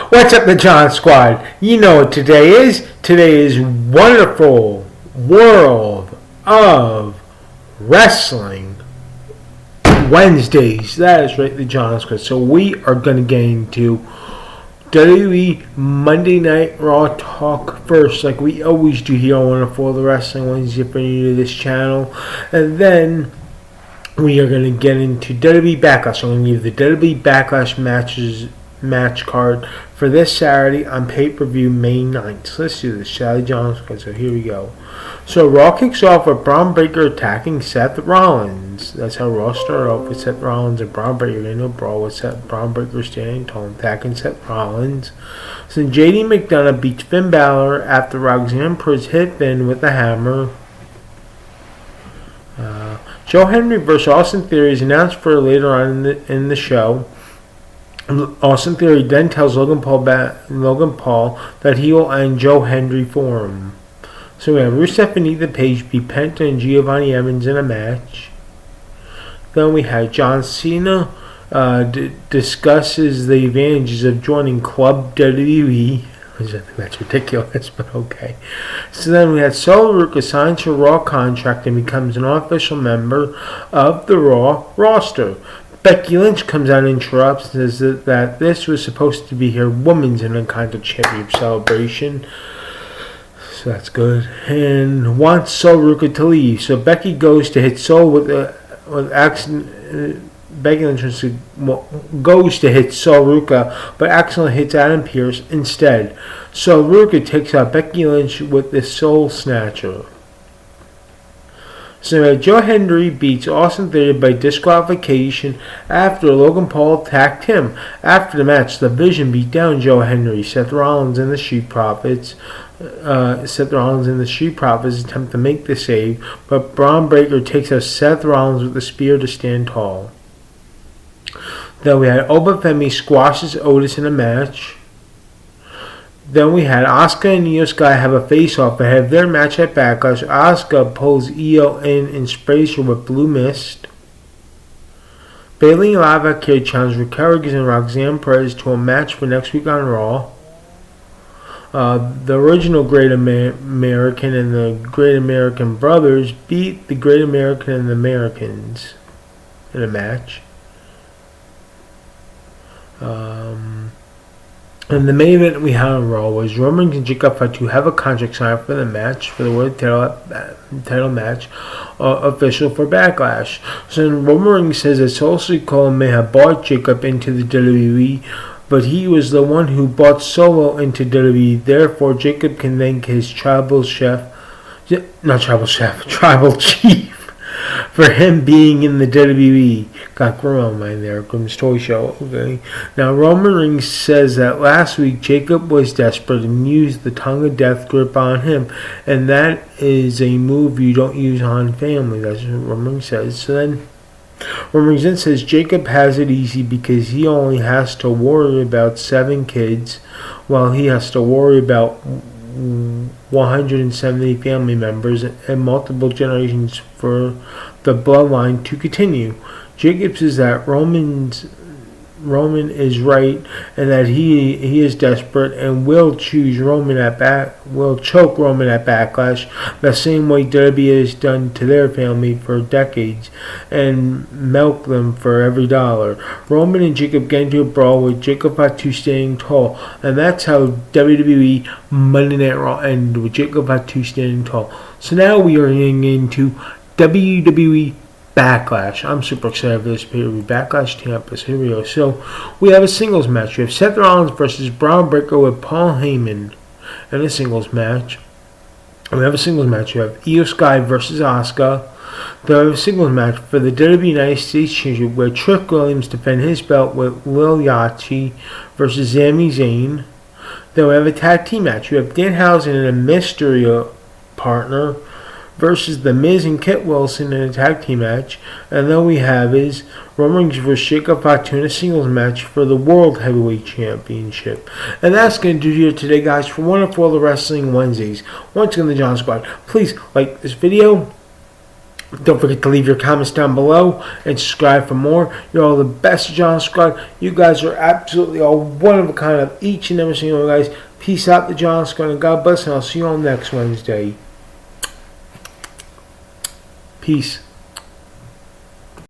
What's up, the John Squad? You know what today is. Today is Wonderful World of Wrestling Wednesdays. That is right, the John Squad. So we are going to get into WWE Monday Night Raw talk first, like we always do here on Wonderful World of Wrestling Wednesday if you're new to this channel. And then we are going to get into WWE Backlash. I'm going to give the WWE Backlash match card for this Saturday on pay-per-view May 9th. So let's do this. Sally Johnson. So here we go. So Raw kicks off with Braun Breaker attacking Seth Rollins. That's how Raw started off, with Seth Rollins and Braun Breaker in a brawl with Braun Breaker standing tall attacking Seth Rollins. So then JD McDonough beats Finn Balor after Roxanne Perez hit Finn with a hammer. Joe Henry vs. Austin Theory is announced for later on in the show. Austin Theory then tells Logan Paul that he will end Joe Henry for him. So we have Rusev and Ethan Page beat Penta and Giovanni Evans in a match. Then we had John Cena discusses the advantages of joining Club WWE. I think that's ridiculous, but okay. So then we had Solo Ruka signs her Raw contract and becomes an unofficial member of the Raw roster. Becky Lynch comes out and interrupts and says that this was supposed to be her Women's Intercontinental Championship celebration. So that's good. And wants Solo Ruka to leave. So Becky goes to hit Solo with accident. Becky Lynch goes to hit Solo Ruka, but accidentally hits Adam Pearce instead. So Ruka takes out Becky Lynch with the Soul Snatcher. So Joe Henry beats Austin Theory by disqualification after Logan Paul attacked him. After the match, The Vision beat down Joe Henry. Seth Rollins and the Street Profits attempt to make the save, but Braun Breaker takes out Seth Rollins with a spear to stand tall. Then we had Oba Femi squashes Otis in a match. Then we had Asuka and Io Sky have a face-off ahead of their match at Backlash. Asuka pulls Io in and sprays her with blue mist. Bayley and Lava Kid challenge Raquel Rodriguez and Roxanne Perez to a match for next week on Raw. The original Great American and the Great American Brothers beat the Great American and the Americans in a match. And the main event we had on Raw was Roman and Jacob Fatu have a contract signed for the match, for the world title match, official for Backlash. So then Roman Reigns says that Soul Sikoa may have bought Jacob into the WWE, but he was the one who bought Solo into WWE. Therefore, Jacob can thank his tribal chief for him being in the WWE. Got Grimm in there, Grimm's Toy Show. Okay. Now, Roman Reigns says that last week Jacob was desperate and used the tongue of death grip on him, and that is a move you don't use on family. That's what Roman Reigns says. So then, Roman Reigns then says Jacob has it easy because he only has to worry about 7 kids, while he has to worry about 170 family members and multiple generations for the bloodline to continue. Jacob says that Roman is right and that he is desperate and will choke Roman at Backlash the same way WWE has done to their family for decades and milk them for every dollar. Roman and Jacob get into a brawl with Jacob Fatu standing tall, and that's how WWE Monday Night Raw ended, with Jacob Fatu standing tall. So now we are getting into WWE Backlash. I'm super excited for this pay-per-view. Backlash Tampa. So here we go. So we have a singles match. We have Seth Rollins versus Braun Breaker with Paul Heyman in a singles match. And we have a singles match. We have Io Sky versus Asuka. Then we have a singles match for the WWE United States Championship where Trick Williams defends his belt with Lil Yachty versus Sami Zayn. Then we have a tag team match. We have Danhausen and a mystery partner versus The Miz and Kit Wilson in a tag team match. And then we have is Roman Reigns versus Jacob Fatu in a singles match for the World Heavyweight Championship. And that's going to do it today, guys, for Wonderful World of Wrestling Wednesdays. Once again, the John Squad. Please like this video, Don't forget to leave your comments down below and subscribe for more. You're all the best, John Squad. You guys are absolutely all one of a kind of each and every single one, guys. Peace out, the John Squad, and God bless, and I'll see you all next Wednesday. Peace.